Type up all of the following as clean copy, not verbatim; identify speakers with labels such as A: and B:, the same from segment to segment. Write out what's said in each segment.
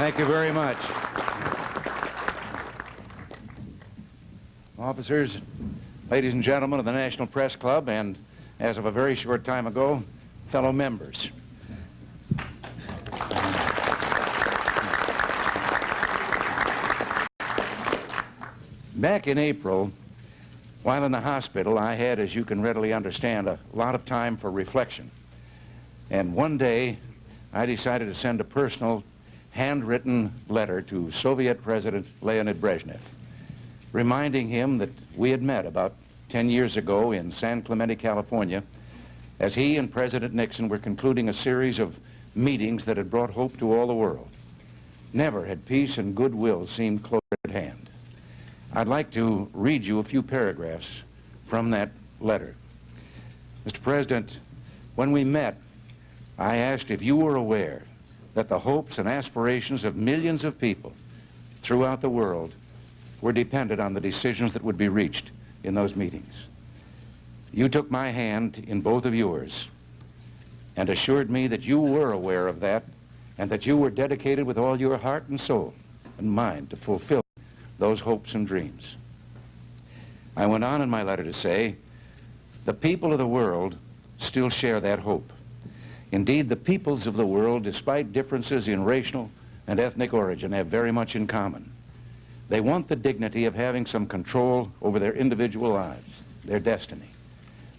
A: Thank you very much. Officers, ladies and gentlemen of the National Press Club, and as of a very short time ago, fellow members. Back in April, while in the hospital, I had, as you can readily understand, a lot of time for reflection. And one day, I decided to send a personal, handwritten letter to Soviet President Leonid Brezhnev, reminding him that we had met about 10 years ago in San Clemente, California, as he and President Nixon were concluding a series of meetings that had brought hope to all the world. Never had peace and goodwill seemed closer at hand. I'd like to read you a few paragraphs from that letter. Mr. President, when we met, I asked if you were aware that the hopes and aspirations of millions of people throughout the world were dependent on the decisions that would be reached in those meetings. You took my hand in both of yours and assured me that you were aware of that and that you were dedicated with all your heart and soul and mind to fulfill those hopes and dreams. I went on in my letter to say, the people of the world still share that hope. Indeed, the peoples of the world, despite differences in racial and ethnic origin, have very much in common. They want the dignity of having some control over their individual lives, their destiny.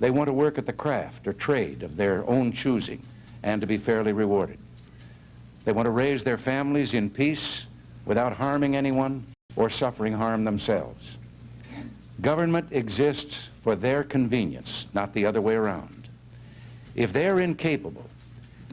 A: They want to work at the craft or trade of their own choosing and to be fairly rewarded. They want to raise their families in peace without harming anyone or suffering harm themselves. Government exists for their convenience, not the other way around. If they're incapable,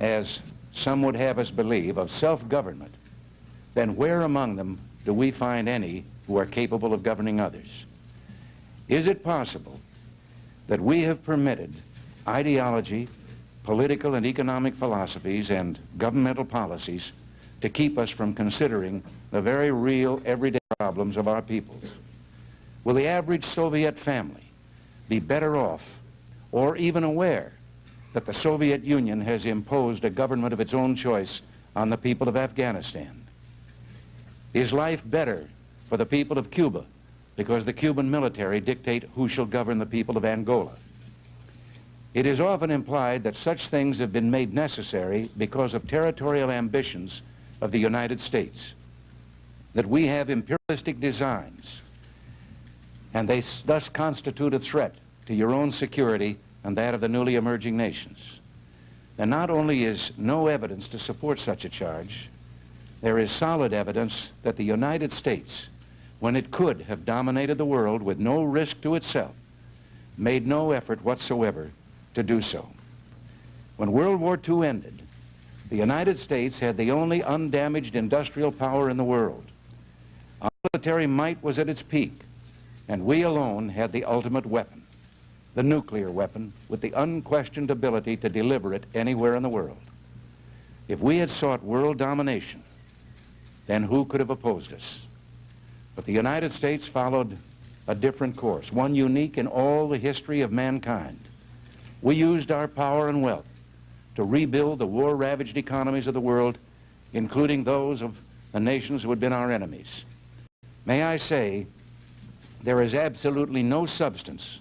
A: as some would have us believe, of self-government, then where among them do we find any who are capable of governing others? Is it possible that we have permitted ideology, political and economic philosophies, and governmental policies to keep us from considering the very real, everyday problems of our peoples? Will the average Soviet family be better off or even aware that the Soviet Union has imposed a government of its own choice on the people of Afghanistan? Is life better for the people of Cuba because the Cuban military dictate who shall govern the people of Angola? It is often implied that such things have been made necessary because of territorial ambitions of the United States, that we have imperialistic designs, and they thus constitute a threat to your own security and that of the newly emerging nations. And not only is no evidence to support such a charge, there is solid evidence that the United States, when it could have dominated the world with no risk to itself, made no effort whatsoever to do so. When World War II ended, the United States had the only undamaged industrial power in the world. Our military might was at its peak, and we alone had the ultimate weapon, the nuclear weapon, with the unquestioned ability to deliver it anywhere in the world. If we had sought world domination, then who could have opposed us? But the United States followed a different course, one unique in all the history of mankind. We used our power and wealth to rebuild the war-ravaged economies of the world, including those of the nations who had been our enemies. May I say, there is absolutely no substance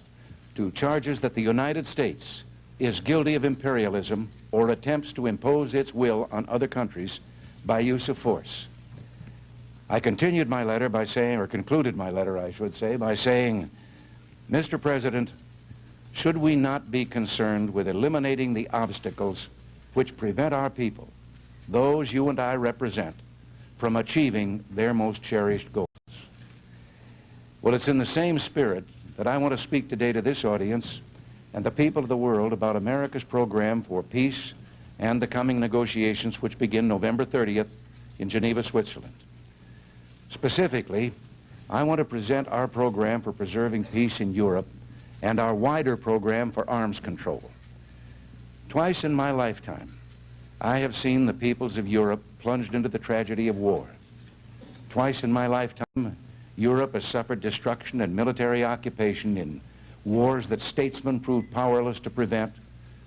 A: to charges that the United States is guilty of imperialism or attempts to impose its will on other countries by use of force. I continued my letter by saying, or concluded my letter, I should say, by saying, Mr. President, should we not be concerned with eliminating the obstacles which prevent our people, those you and I represent, from achieving their most cherished goals? Well, it's in the same spirit that I want to speak today to this audience and the people of the world about America's program for peace and the coming negotiations which begin November 30th in Geneva, Switzerland. Specifically, I want to present our program for preserving peace in Europe and our wider program for arms control. Twice in my lifetime, I have seen the peoples of Europe plunged into the tragedy of war. Twice in my lifetime, Europe has suffered destruction and military occupation in wars that statesmen proved powerless to prevent,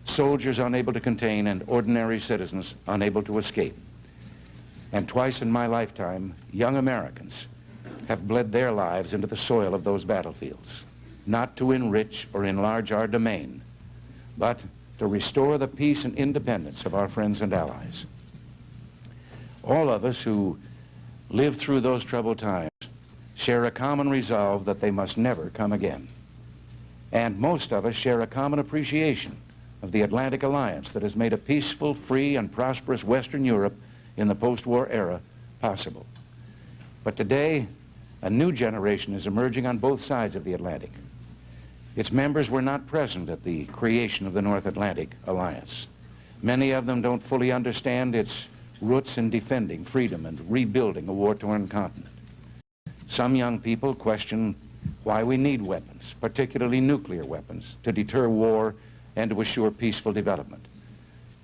A: soldiers unable to contain, and ordinary citizens unable to escape. And twice in my lifetime, young Americans have bled their lives into the soil of those battlefields, not to enrich or enlarge our domain, but to restore the peace and independence of our friends and allies. All of us who lived through those troubled times share a common resolve that they must never come again. And most of us share a common appreciation of the Atlantic Alliance that has made a peaceful, free, and prosperous Western Europe in the post-war era possible. But today, a new generation is emerging on both sides of the Atlantic. Its members were not present at the creation of the North Atlantic Alliance. Many of them don't fully understand its roots in defending freedom and rebuilding a war-torn continent. Some young people question why we need weapons, particularly nuclear weapons, to deter war and to assure peaceful development.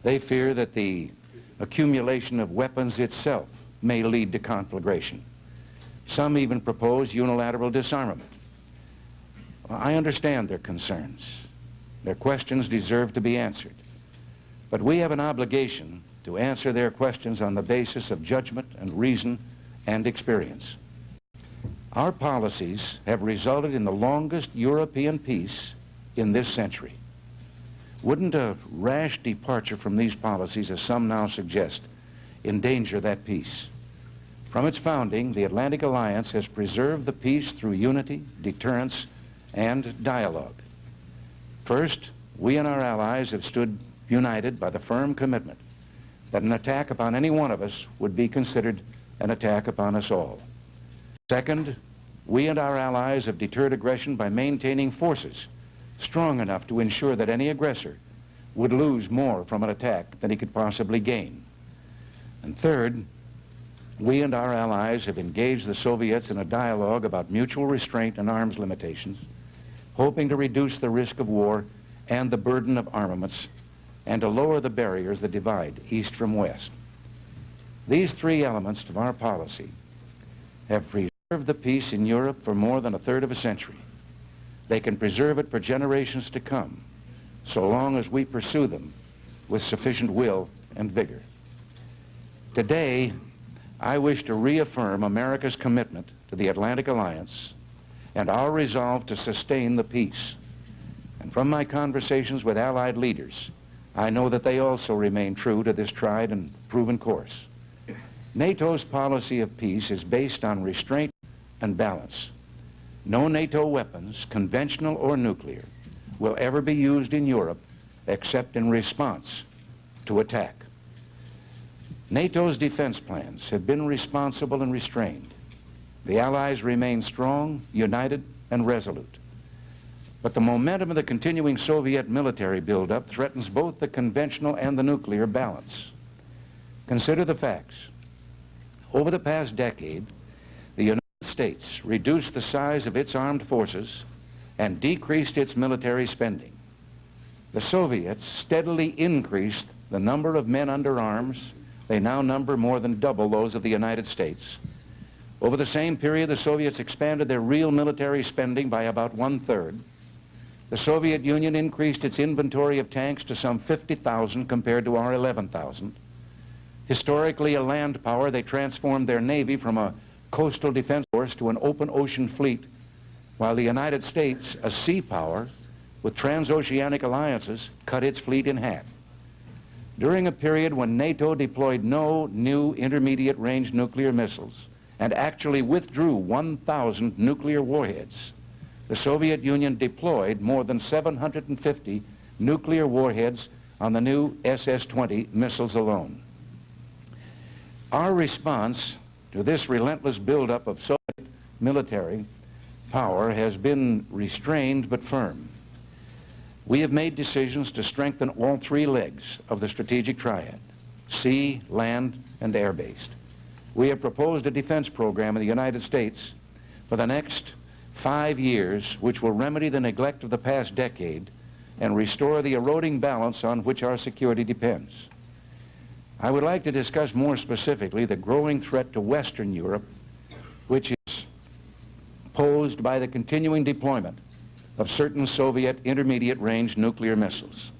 A: They fear that the accumulation of weapons itself may lead to conflagration. Some even propose unilateral disarmament. I understand their concerns. Their questions deserve to be answered. But we have an obligation to answer their questions on the basis of judgment and reason and experience. Our policies have resulted in the longest European peace in this century. Wouldn't a rash departure from these policies, as some now suggest, endanger that peace? From its founding, the Atlantic Alliance has preserved the peace through unity, deterrence, and dialogue. First, we and our allies have stood united by the firm commitment that an attack upon any one of us would be considered an attack upon us all. Second, we and our allies have deterred aggression by maintaining forces strong enough to ensure that any aggressor would lose more from an attack than he could possibly gain. And third, we and our allies have engaged the Soviets in a dialogue about mutual restraint and arms limitations, hoping to reduce the risk of war and the burden of armaments, and to lower the barriers that divide East from West. These three elements of our policy have preserved the peace in Europe for more than a third of a century. They can preserve it for generations to come, so long as we pursue them with sufficient will and vigor. Today, I wish to reaffirm America's commitment to the Atlantic Alliance and our resolve to sustain the peace. And from my conversations with Allied leaders, I know that they also remain true to this tried and proven course. NATO's policy of peace is based on restraint and balance. No NATO weapons, conventional or nuclear, will ever be used in Europe except in response to attack. NATO's defense plans have been responsible and restrained. The Allies remain strong, united, and resolute. But the momentum of the continuing Soviet military buildup threatens both the conventional and the nuclear balance. Consider the facts. Over the past decade, the United States reduced the size of its armed forces and decreased its military spending. The Soviets steadily increased the number of men under arms. They now number more than double those of the United States. Over the same period, the Soviets expanded their real military spending by about 1/3. The Soviet Union increased its inventory of tanks to some 50,000 compared to our 11,000. Historically a land power, they transformed their Navy from a coastal defense force to an open ocean fleet, while the United States, a sea power with transoceanic alliances, cut its fleet in half. During a period when NATO deployed no new intermediate range nuclear missiles and actually withdrew 1,000 nuclear warheads, the Soviet Union deployed more than 750 nuclear warheads on the new SS-20 missiles alone. Our response to this relentless buildup of Soviet military power has been restrained but firm. We have made decisions to strengthen all three legs of the strategic triad: sea, land, and air-based. We have proposed a defense program in the United States for the next 5 years, which will remedy the neglect of the past decade and restore the eroding balance on which our security depends. I would like to discuss more specifically the growing threat to Western Europe, which is posed by the continuing deployment of certain Soviet intermediate-range nuclear missiles.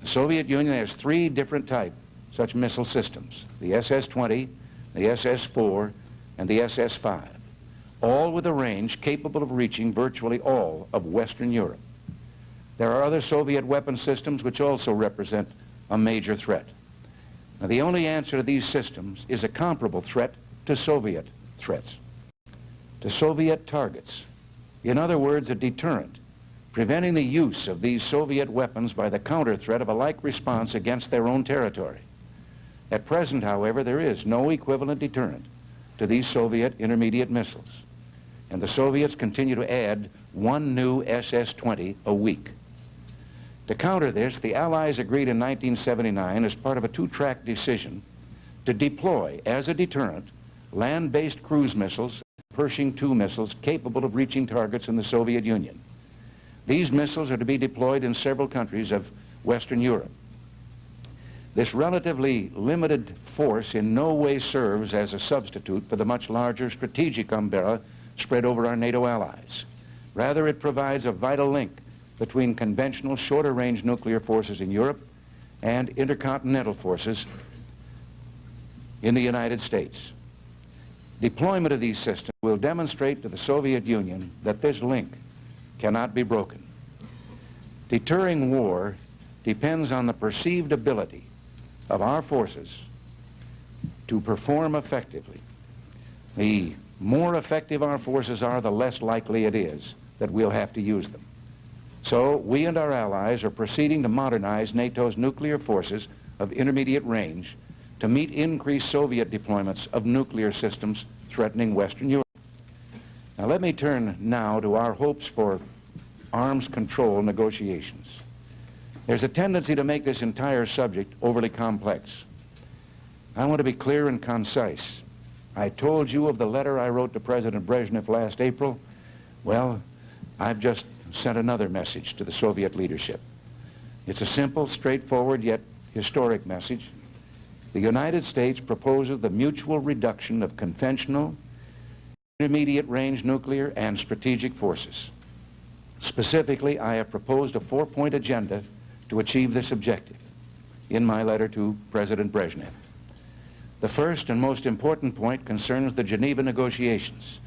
A: The Soviet Union has 3 different types such missile systems: the SS-20, the SS-4, and the SS-5, all with a range capable of reaching virtually all of Western Europe. There are other Soviet weapon systems which also represent a major threat. Now, the only answer to these systems is a comparable threat to Soviet threats, to Soviet targets. In other words, a deterrent, preventing the use of these Soviet weapons by the counter threat of a like response against their own territory. At present, however, there is no equivalent deterrent to these Soviet intermediate missiles, and the Soviets continue to add one new SS-20 a week. To counter this, the Allies agreed in 1979 as part of a two-track decision to deploy as a deterrent land-based cruise missiles, Pershing II missiles capable of reaching targets in the Soviet Union. These missiles are to be deployed in several countries of Western Europe. This relatively limited force in no way serves as a substitute for the much larger strategic umbrella spread over our NATO allies. Rather, it provides a vital link between conventional shorter-range nuclear forces in Europe and intercontinental forces in the United States. Deployment of these systems will demonstrate to the Soviet Union that this link cannot be broken. Deterring war depends on the perceived ability of our forces to perform effectively. The more effective our forces are, the less likely it is that we'll have to use them. So we and our allies are proceeding to modernize NATO's nuclear forces of intermediate range to meet increased Soviet deployments of nuclear systems threatening Western Europe. Now let me turn now to our hopes for arms control negotiations. There's a tendency to make this entire subject overly complex. I want to be clear and concise. I told you of the letter I wrote to President Brezhnev last April. Well, I've just sent another message to the Soviet leadership. It's a simple, straightforward, yet historic message. The United States proposes the mutual reduction of conventional, intermediate-range nuclear and strategic forces. Specifically, I have proposed a four-point agenda to achieve this objective in my letter to President Brezhnev. The first and most important point concerns the Geneva negotiations.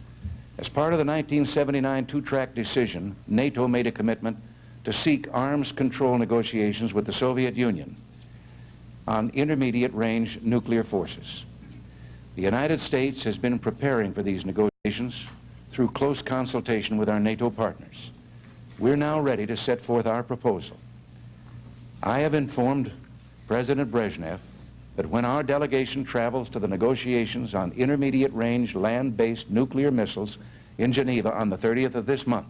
A: As part of the 1979 two-track decision, NATO made a commitment to seek arms control negotiations with the Soviet Union on intermediate-range nuclear forces. The United States has been preparing for these negotiations through close consultation with our NATO partners. We're now ready to set forth our proposal. I have informed President Brezhnev that when our delegation travels to the negotiations on intermediate-range land-based nuclear missiles in Geneva on the 30th of this month,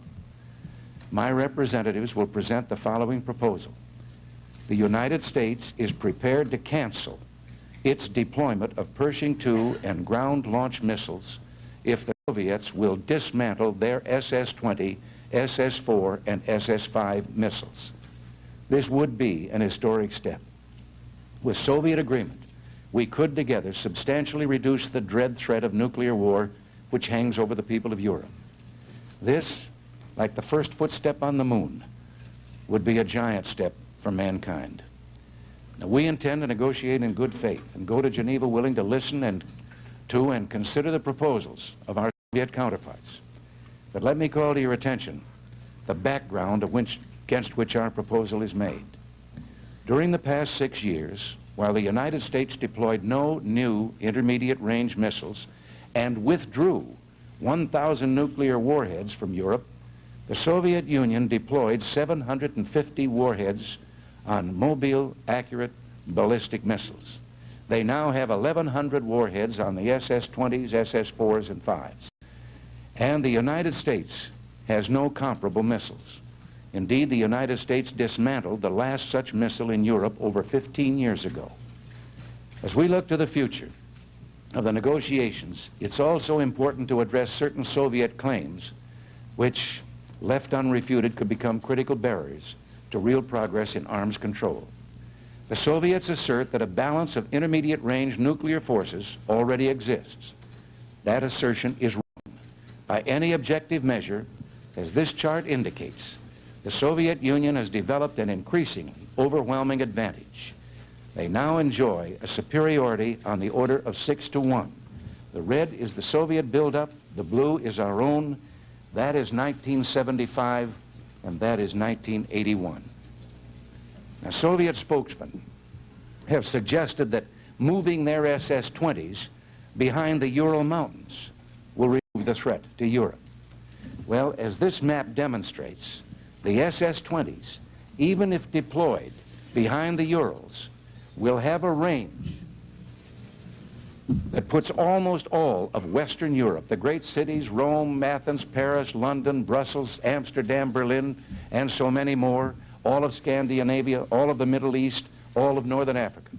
A: my representatives will present the following proposal. The United States is prepared to cancel its deployment of Pershing II and ground-launched missiles if the Soviets will dismantle their SS-20, SS-4, and SS-5 missiles. This would be an historic step. With Soviet agreement, we could together substantially reduce the dread threat of nuclear war which hangs over the people of Europe. This, like the first footstep on the moon, would be a giant step for mankind. Now, we intend to negotiate in good faith and go to Geneva willing to listen and consider the proposals of our Soviet counterparts. But let me call to your attention the background against which our proposal is made. During the past 6 years, while the United States deployed no new intermediate-range missiles and withdrew 1,000 nuclear warheads from Europe, the Soviet Union deployed 750 warheads on mobile, accurate ballistic missiles. They now have 1,100 warheads on the SS-20s, SS-4s, and 5s. And the United States has no comparable missiles. Indeed, the United States dismantled the last such missile in Europe over 15 years ago. As we look to the future of the negotiations, it's also important to address certain Soviet claims which, left unrefuted, could become critical barriers to real progress in arms control. The Soviets assert that a balance of intermediate-range nuclear forces already exists. That assertion is wrong. By any objective measure, as this chart indicates, the Soviet Union has developed an increasingly overwhelming advantage. They now enjoy a superiority on the order of 6 to 1 The red is the Soviet buildup, the blue is our own. That is 1975, and that is 1981. Now, Soviet spokesmen have suggested that moving their SS-20s behind the Ural Mountains will remove the threat to Europe. Well, as this map demonstrates, the SS-20s, even if deployed behind the Urals, will have a range that puts almost all of Western Europe, the great cities, Rome, Athens, Paris, London, Brussels, Amsterdam, Berlin, and so many more, all of Scandinavia, all of the Middle East, all of Northern Africa,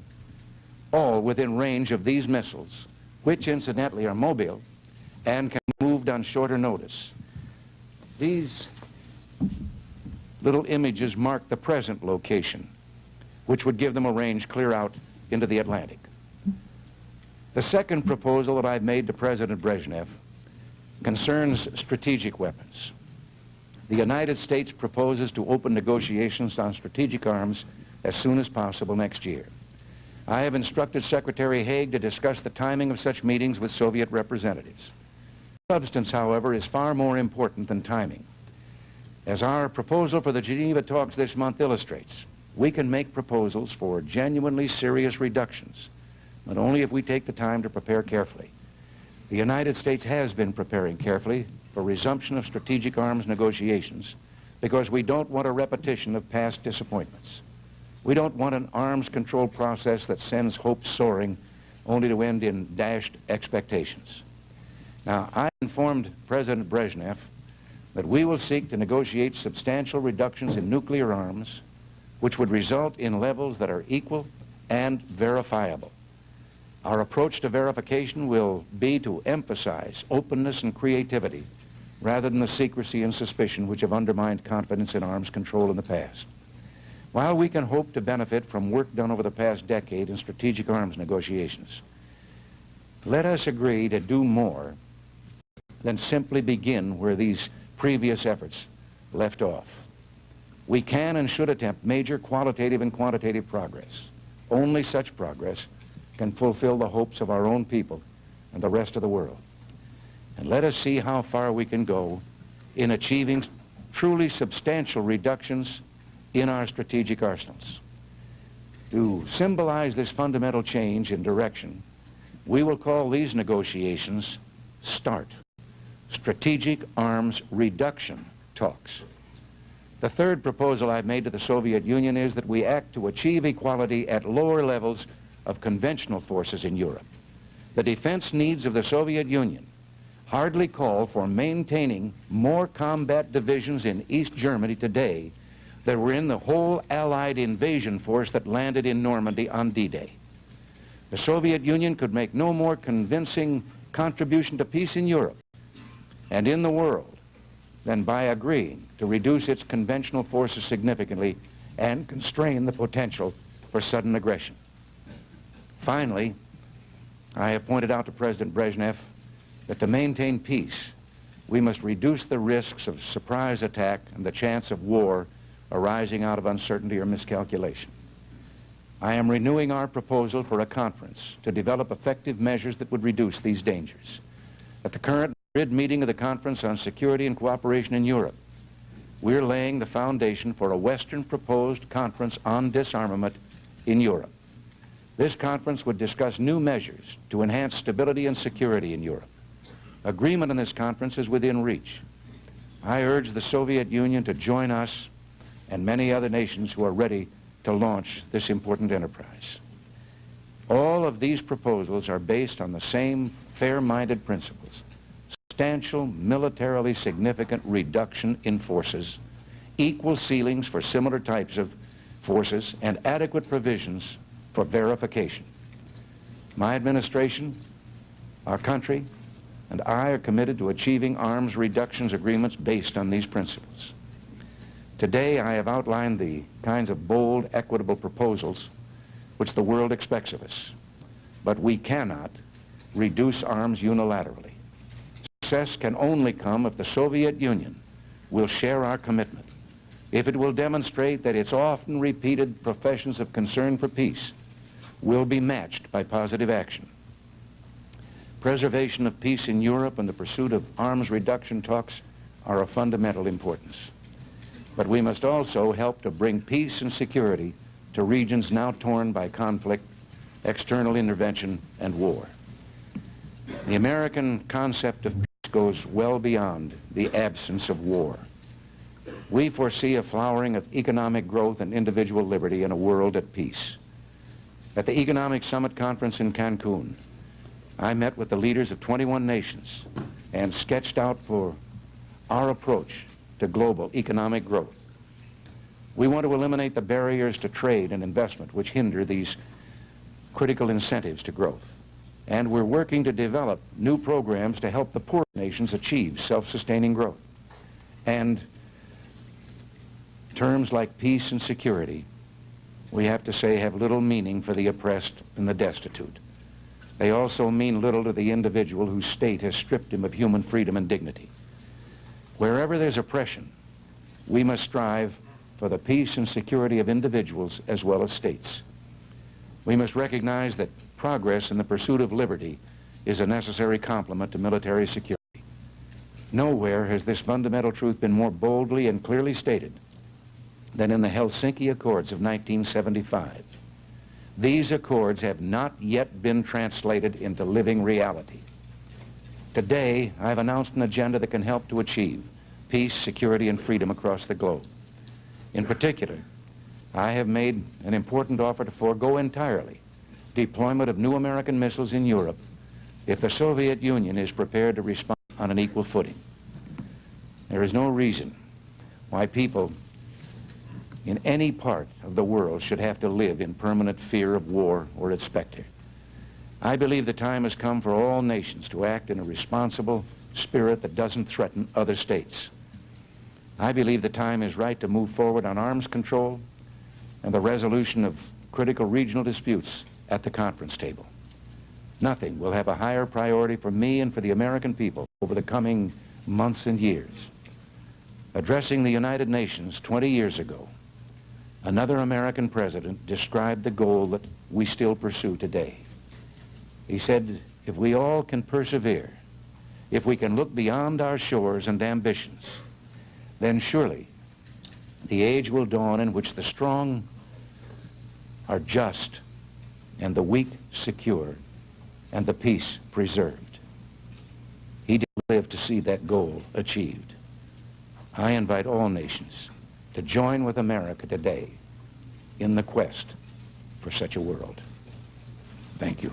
A: all within range of these missiles, which incidentally are mobile and can be moved on shorter notice. These little images mark the present location, which would give them a range clear out into the Atlantic. The second proposal that I've made to President Brezhnev concerns strategic weapons. The United States proposes to open negotiations on strategic arms as soon as possible next year. I have instructed Secretary Haig to discuss the timing of such meetings with Soviet representatives. Substance, however, is far more important than timing. As our proposal for the Geneva talks this month illustrates, we can make proposals for genuinely serious reductions, but only if we take the time to prepare carefully. The United States has been preparing carefully for resumption of strategic arms negotiations because we don't want a repetition of past disappointments. We don't want an arms control process that sends hopes soaring only to end in dashed expectations. Now, I informed President Brezhnev that we will seek to negotiate substantial reductions in nuclear arms, which would result in levels that are equal and verifiable. Our approach to verification will be to emphasize openness and creativity rather than the secrecy and suspicion which have undermined confidence in arms control in the past. While we can hope to benefit from work done over the past decade in strategic arms negotiations, let us agree to do more than simply begin where these previous efforts left off. We can and should attempt major qualitative and quantitative progress. Only such progress can fulfill the hopes of our own people and the rest of the world. And let us see how far we can go in achieving truly substantial reductions in our strategic arsenals. To symbolize this fundamental change in direction, we will call these negotiations START, Strategic Arms Reduction Talks. The third proposal I've made to the Soviet Union is that we act to achieve equality at lower levels of conventional forces in Europe. The defense needs of the Soviet Union hardly call for maintaining more combat divisions in East Germany today than were in the whole Allied invasion force that landed in Normandy on D-Day. The Soviet Union could make no more convincing contribution to peace in Europe and in the world than by agreeing to reduce its conventional forces significantly and constrain the potential for sudden aggression. Finally, I have pointed out to President Brezhnev that to maintain peace, we must reduce the risks of surprise attack and the chance of war arising out of uncertainty or miscalculation. I am renewing our proposal for a conference to develop effective measures that would reduce these dangers. At the current Madrid meeting of the Conference on Security and Cooperation in Europe, we're laying the foundation for a Western proposed conference on disarmament in Europe. This conference would discuss new measures to enhance stability and security in Europe. Agreement on this conference is within reach. I urge the Soviet Union to join us and many other nations who are ready to launch this important enterprise. All of these proposals are based on the same fair-minded principles: substantial, militarily significant reduction in forces, equal ceilings for similar types of forces, and adequate provisions for verification. My administration, our country, and I are committed to achieving arms reductions agreements based on these principles. Today, I have outlined the kinds of bold, equitable proposals which the world expects of us, but we cannot reduce arms unilaterally. Success can only come if the Soviet Union will share our commitment, if it will demonstrate that its often repeated professions of concern for peace will be matched by positive action. Preservation of peace in Europe and the pursuit of arms reduction talks are of fundamental importance. But we must also help to bring peace and security to regions now torn by conflict, external intervention, and war. The American concept of peace goes well beyond the absence of war. We foresee a flowering of economic growth and individual liberty in a world at peace. At the Economic Summit Conference in Cancun, I met with the leaders of 21 nations and sketched out for our approach to global economic growth. We want to eliminate the barriers to trade and investment which hinder these critical incentives to growth. And we're working to develop new programs to help the poor nations achieve self-sustaining growth. And terms like peace and security, we have to say, have little meaning for the oppressed and the destitute. They also mean little to the individual whose state has stripped him of human freedom and dignity. Wherever there's oppression, we must strive for the peace and security of individuals as well as states. We must recognize that progress in the pursuit of liberty is a necessary complement to military security. Nowhere has this fundamental truth been more boldly and clearly stated than in the Helsinki Accords of 1975. These accords have not yet been translated into living reality. Today, I've announced an agenda that can help to achieve peace, security, and freedom across the globe. In particular, I have made an important offer to forego entirely deployment of new American missiles in Europe if the Soviet Union is prepared to respond on an equal footing. There is no reason why people in any part of the world should have to live in permanent fear of war or its specter. I believe the time has come for all nations to act in a responsible spirit that doesn't threaten other states. I believe the time is right to move forward on arms control and the resolution of critical regional disputes at the conference table. Nothing will have a higher priority for me and for the American people over the coming months and years. Addressing the United Nations 20 years ago, another American president described the goal that we still pursue today. He said, if we all can persevere, if we can look beyond our shores and ambitions, then surely the age will dawn in which the strong are just and the weak secure and the peace preserved. He did live to see that goal achieved. I invite all nations to join with America today in the quest for such a world. Thank you.